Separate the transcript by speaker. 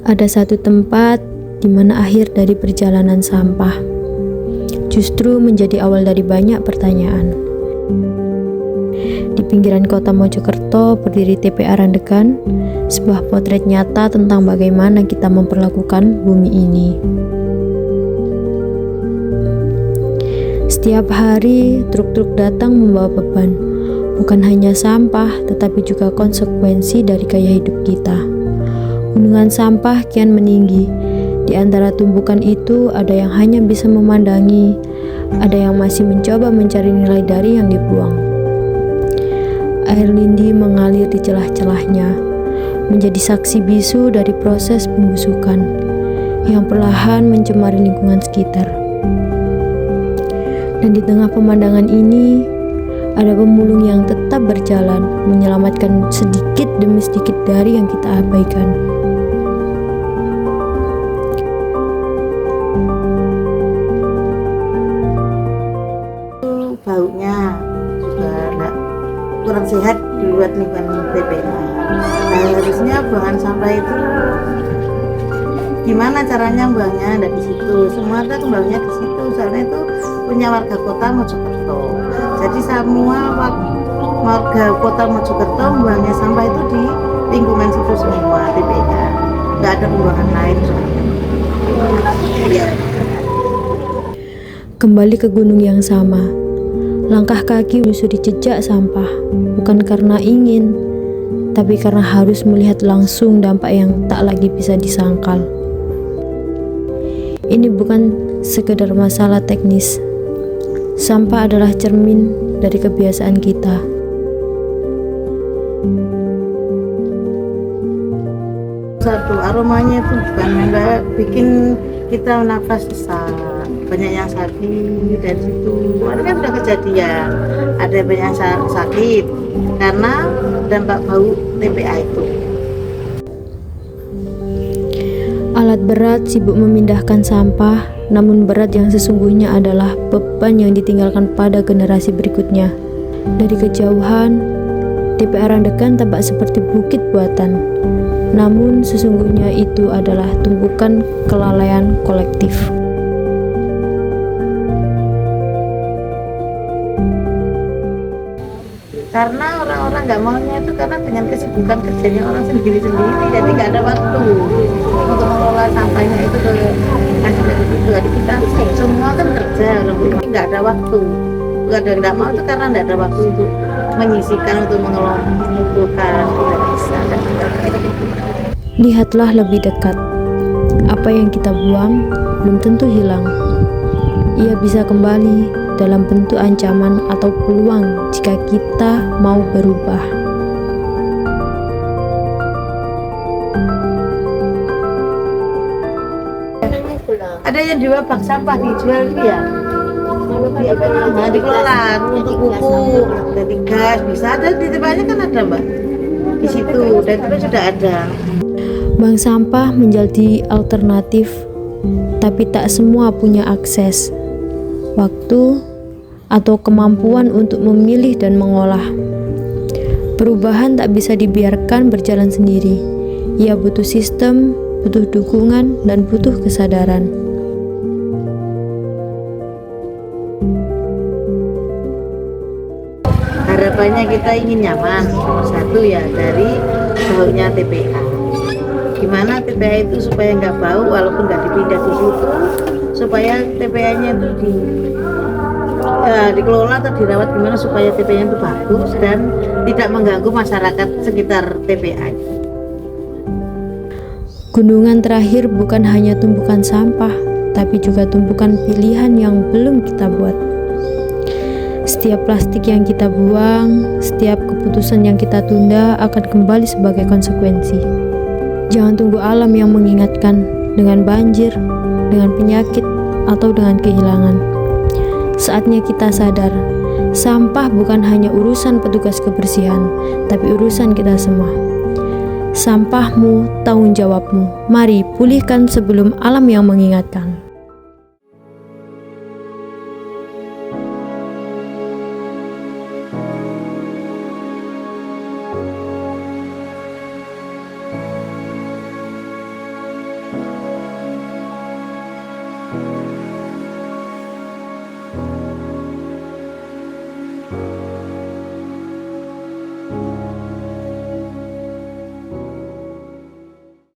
Speaker 1: Ada satu tempat di mana akhir dari perjalanan sampah justru menjadi awal dari banyak pertanyaan. Di pinggiran kota Mojokerto berdiri TPA Randegan, sebuah potret nyata tentang bagaimana kita memperlakukan bumi ini. Setiap hari, truk-truk datang membawa beban, bukan hanya sampah, tetapi juga konsekuensi dari gaya hidup kita. Gunungan sampah kian meninggi. Di antara tumpukan itu, ada yang hanya bisa memandangi, ada yang masih mencoba mencari nilai dari yang dibuang. Air lindi mengalir di celah-celahnya, menjadi saksi bisu dari proses pembusukan yang perlahan mencemari lingkungan sekitar. Dan di tengah pemandangan ini, ada pemulung yang tetap berjalan, menyelamatkan sedikit demi sedikit dari yang kita abaikan.
Speaker 2: Baunya juga kurang sehat buat lingkungan TPA. Harusnya buangan sampah itu gimana caranya buangnya? Ada di situ. Semua kan baunya di situ. Soalnya itu punya warga kota Mojokerto. Jadi semua warga kota Mojokerto buangnya sampah itu di lingkungan situ semua TPA. Nggak ada pembuangan lain. Ya.
Speaker 1: Kembali ke gunung yang sama. Langkah kaki menyusuri jejak sampah, bukan karena ingin, tapi karena harus melihat langsung dampak yang tak lagi bisa disangkal. Ini bukan sekedar masalah teknis. Sampah adalah cermin dari kebiasaan kita.
Speaker 2: Satu, aromanya itu bukan bikin kita nafas sesak. Banyak yang sakit dari situ. Kemarin kan sudah kejadian, ada banyak yang sakit karena dampak bau TPA itu.
Speaker 1: Alat berat sibuk memindahkan sampah, namun berat yang sesungguhnya adalah beban yang ditinggalkan pada generasi berikutnya. Dari kejauhan, TPA Randegan tampak seperti bukit buatan, namun sesungguhnya itu adalah tumpukan kelalaian kolektif.
Speaker 2: Karena orang-orang nggak maunya itu karena dengan kesibukan kerjanya orang sendiri-sendiri, jadi nggak ada waktu untuk mengelola sampahnya itu ke jadi kita semua kan kerja, nggak ada waktu. Nggak mau itu karena nggak ada waktu untuk menyisikan, untuk mengumpulkan, tidak bisa.
Speaker 1: Lihatlah lebih dekat. Apa yang kita buang belum tentu hilang. Ia bisa kembali dalam bentuk ancaman atau peluang jika kita mau berubah.
Speaker 2: Ada yang jual bak sampah dijual ya, dikelola untuk pupuk, dari gas bisa ada di tempatnya kan ada mbak di situ, dan itu sudah ada.
Speaker 1: Bank sampah menjadi alternatif, tapi tak semua punya akses, waktu, atau kemampuan untuk memilih dan mengolah. Perubahan tak bisa dibiarkan berjalan sendiri. Ia butuh sistem, butuh dukungan, dan butuh kesadaran.
Speaker 2: Harapannya kita ingin nyaman, satu ya dari baunya TPA. Gimana TPA itu supaya nggak bau, walaupun nggak dipindah di situ, supaya TPA-nya itu dikelola atau dirawat gimana supaya TPA-nya itu bagus dan tidak mengganggu masyarakat sekitar TPA.
Speaker 1: Gunungan terakhir bukan hanya tumpukan sampah, tapi juga tumpukan pilihan yang belum kita buat. Setiap plastik yang kita buang, setiap keputusan yang kita tunda akan kembali sebagai konsekuensi. Jangan tunggu alam yang mengingatkan dengan banjir, dengan penyakit, atau dengan kehilangan. Saatnya kita sadar, sampah bukan hanya urusan petugas kebersihan, tapi urusan kita semua. Sampahmu, tanggung jawabmu. Mari pulihkan sebelum alam yang mengingatkan.